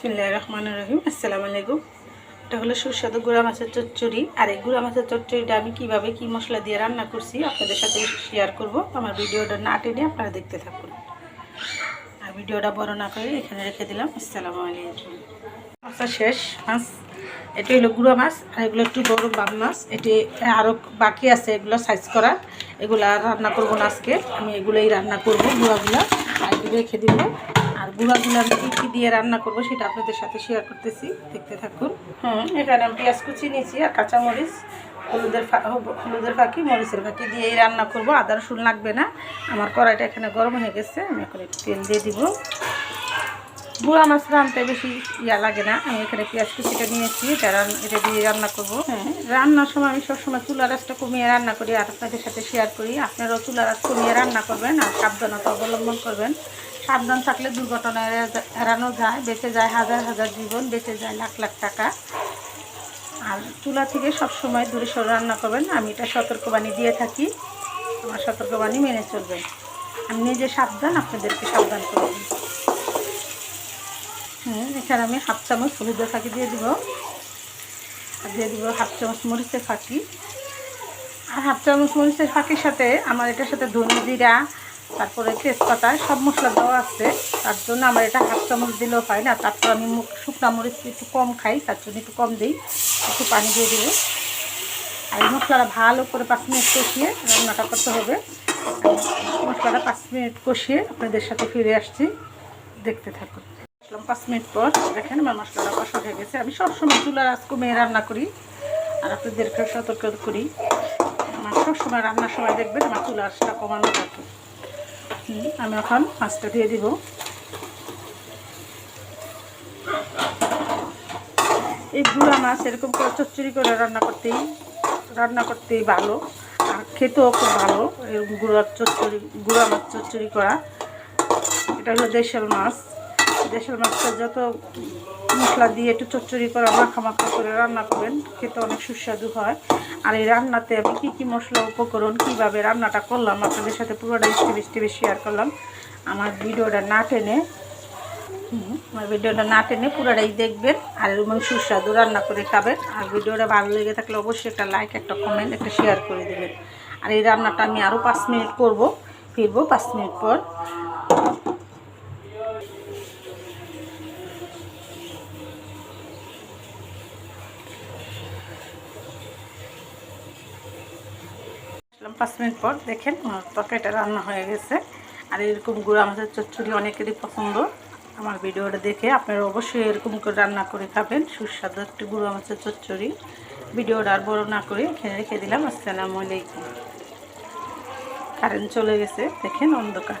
বিসমিল্লাহির রহমানির রহিম। আসসালামু আলাইকুম। এটা হলো সুস্বাদু গুঁড়া মাছের চচ্চড়ি। আর এই গুঁড়া মাছের চচ্চড়িটা আমি কিভাবে কি মশলা দিয়ে রান্না করছি আপনাদের সাথে শেয়ার করব। আমার ভিডিওটা না টেনে আপনারা দেখতে থাকুন। আর ভিডিওটা বড় না করে এখানে রেখে দিলাম। আসসালামু আলাইকুম। মাছটা শেষ মাছ। এটা হলো গুঁড়া মাছ, আর এগুলো একটু বড় বাম মাছ। এটি আরও বাকি আছে, এগুলো সাইজ করা। এগুলো রান্না করবো না আজকে, আমি এগুলোই রান্না করবো। গুঁড়াগুলো আর রেখে দিব। আর গুঁড়াগুলো আমি কী দিয়ে রান্না করবো সেটা আপনাদের সাথে শেয়ার করতেছি, দেখতে থাকুন। এখানে আমি পেঁয়াজ কুচি নিয়েছি আর কাঁচামরিচ, হলুদের ফাঁকি, মরিচের ফাঁকি দিয়েই রান্না করব। আদা রসুন লাগবে না। আমার কড়াইটা এখানে গরম হয়ে গেছে, আমি এখন একটু তেল দিয়ে দিব। গুঁড়া মাছ রান্নতে বেশি লাগে না। আমি এখানে পেঁয়াজ কুচিটা নিয়েছি, এটা দিয়ে রান্না করবো। রান্নার সময় আমি সবসময় চুলার আঁচটা কমিয়ে রান্না করি আর আপনাদের সাথে শেয়ার করি। আপনারাও চুলার আঁচ কমিয়ে রান্না করবেন আর সাবধানতা অবলম্বন করবেন। সাবধান থাকলে দুর্ঘটনা এড়ানো যায়, বেঁচে যায় হাজার হাজার জীবন, বেঁচে যায় লাখ লাখ টাকা। আর চুলা থেকে সবসময় দূরে সরে রান্না করবেন। আমি এটা সতর্কবাণী দিয়ে থাকি, আমার সতর্কবাণী মেনে চলবেন। আমি নিজে সাবধান, আপনাদেরকে সাবধান করবেন। এখানে আমি হাফ চামচ হলুদের ফাঁকি দিয়ে দিব, আর দিয়ে দিব হাফ চামচ মরিচের ফাঁকি। আর হাফ চামচ মরিচের ফাঁকির সাথে আমার এটার সাথে ধনে জিরা, তারপরে তেজপাতা সব মশলা দেওয়া আছে। তার জন্য আমার এটা হাফ চামচ দিলেও হয় না। তারপর আমি শুকনো মরিচ একটু কম খাই, তার জন্য একটু কম দিই। একটু পানি দিয়ে দেবো। আর এই মশলাটা ভালো করে 5 মিনিট কষিয়ে রান্নাটা করতে হবে। মশলাটা 5 মিনিট কষিয়ে আপনাদের সাথে ফিরে আসছি, দেখতে থাকুন। 5 মিনিট পর দেখেন আমার মশলাটা কষা হয়ে গেছে। আমি সবসময় চুলার আঁচ কমিয়ে রান্না করি আর আপনাদেরকে সতর্ক করি। আমার সবসময় রান্নার সময় দেখবেন আমার চুলার আঁচটা কমানো থাকে। আমি এখন মাছটা দিয়ে দিব। এই গুঁড়া মাছ এরকম করে চচ্চড়ি করে রান্না করতেই ভালো, আর খেতেও খুব ভালো। এরকম গুঁড়া মাছ চচ্চড়ি করা। এটা হলো দেশাল মাছ। দেশাল মাছটা যত মশলা দিয়ে একটু চচ্চড়ি করা মাখা করে রান্না করবেন, খেতে অনেক সুস্বাদু হয়। আর এই রান্নাতে আমি কী মশলা উপকরণ কীভাবে রান্নাটা করলাম আপনাদের সাথে পুরোটাই স্টেপে শেয়ার করলাম। আমার ভিডিওটা না টেনে পুরোটাই দেখবেন আর এরকম সুস্বাদু রান্না করে খাবেন। আর ভিডিওটা ভালো লেগে থাকলে অবশ্যই একটা লাইক, একটা কমেন্ট, একটা শেয়ার করে দেবেন। আর এই রান্নাটা আমি আরও 5 মিনিট করব, ফিরবো 5 মিনিট পর। আসলাম 5 মিনিট পর, দেখেন আমার তরকারিটা রান্না হয়ে গেছে। আর এরকম গুঁড়া মাছের চচ্চড়ি অনেকেরই পছন্দ। আমার ভিডিওটা দেখে আপনারা অবশ্যই এরকম করে রান্না করে খাবেন, সুস্বাদু একটি গুঁড়া মাছের চচ্চড়ি। ভিডিওটা আর বড় না করে এখানে রেখে দিলাম। আসসালামু আলাইকুম। কারেন্ট চলে গেছে, দেখেন অন্ধকার।